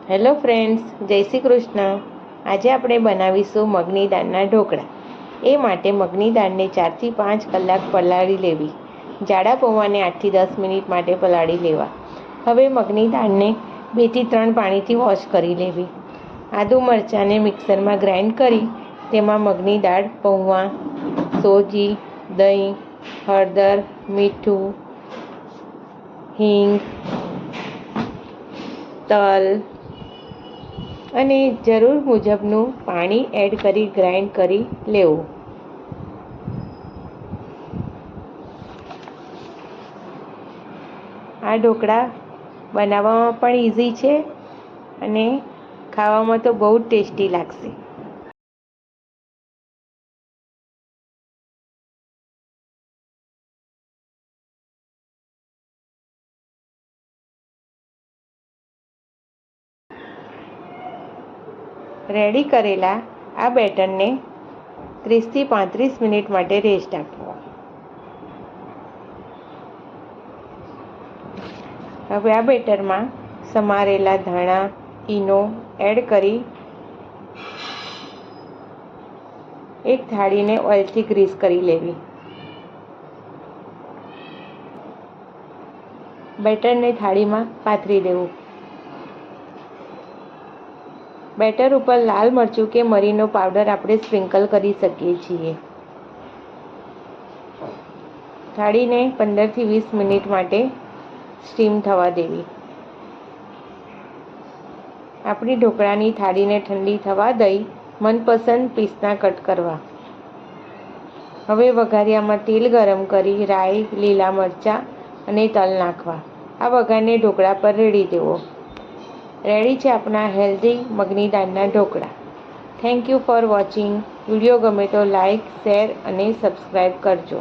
Hello friends, જય શ્રી કૃષ્ણ. આજે આપણે બનાવીશું મગની દાળના ઢોકળા. એ માટે મગની દાળને 4 થી 5 કલાક પલાળી લેવી. જાડા પૌવાને 8 થી 10 મિનિટ માટે પલાળી લેવા. હવે મગની દાળને 2 થી 3 પાણીથી વોશ કરી લેવી. આદુ મરચાંને મિક્સરમાં ગ્રાઇન્ડ કરી તેમાં મગની દાળ, પૌવા, સોજી, દહીં, હળદર, મીઠું, હિંગ, તલ અને જરૂર મુજબનું પાણી એડ કરી ગ્રાઇન્ડ કરી લેવું. આ ઢોકળા બનાવવામાં પણ ઇઝી છે અને ખાવામાં તો બહુ જ ટેસ્ટી લાગશે. રેડી કરેલા આ બેટરને 30 થી 35 મિનિટ માટે રેસ્ટ આપવો. હવે આ બેટરમાં સમારેલા ધાણા, ઈનો એડ કરી એક થાળીને ઓઇલથી ગ્રીસ કરી લેવી. બેટરને થાળીમાં પાથરી દેવું. બેટર ઉપર લાલ મરચું કે મરીનો પાવડર આપણે સ્પ્રિંકલ કરી શકીએ છીએ. થાળીને 15 થી 20 મિનિટ માટે સ્ટીમ થવા દેવી. આપણી ઢોકળાની થાળીને ઠંડી થવા દઈ મનપસંદ પીસના કટ કરવા. હવે વઘારિયામાં તેલ ગરમ કરી રાઈ, લીલા મરચાં અને તલ નાખવા. આ વઘારને ઢોકળા પર રેડી દેવો. રેડી છે આપણા હેલ્ધી મગની દાળના ઢોકળા. Thank you for watching. Video ગમે તો લાઈક, શેર અને સબસ્ક્રાઈબ કરજો.